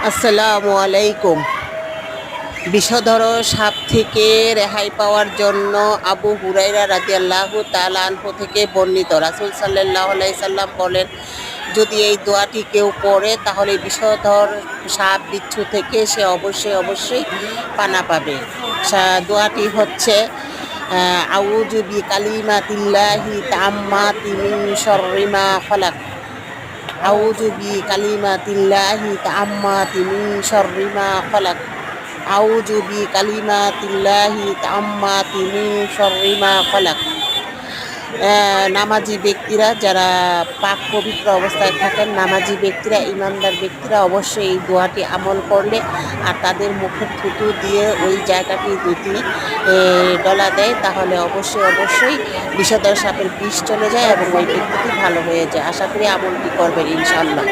আসসালামু আলাইকুম। বিষধর সাপ থেকে রেহাই পাওয়ার জন্য আবু হুরাইরা রাদিয়াল্লাহু তাআলা আনহু থেকে বর্ণিত, রাসূল সাল্লাল্লাহু আলাইহি সাল্লাম বলেন, যদি এই দোয়াটি কেউ পড়ে তাহলে বিষধর সাপ বিচ্ছু থেকে সে অবশ্যই পানা পাবে। দোয়াটি হচ্ছে আউযু বিকালিমাতিল্লাহি তাম্মাতি মিন শাররি মা খালাক। আউযু বিকালিমাতিল্লাহি তাম্মাতি মিন শাররি মা খালাক। আউযু বিকালিমাতিল্লাহি তাম্মাতি মিন শাররি মা খালাক। নামাজি ব্যক্তিরা, যারা পাক পবিত্র অবস্থায় থাকেন, নামাজি ব্যক্তিরা, ইমানদার ব্যক্তিরা অবশ্যই এই দোয়াটি আমল করলে আর তাদের মুখের থুতু দিয়ে ওই জায়গাটি দুটি ডলা দেয়, তাহলে অবশ্যই বিষধর সাপের বিষ চলে যায় এবং ওই ব্যক্তিটি ভালো হয়ে যায়। আশা করি আমলটি করবেন ইনশাআল্লাহ।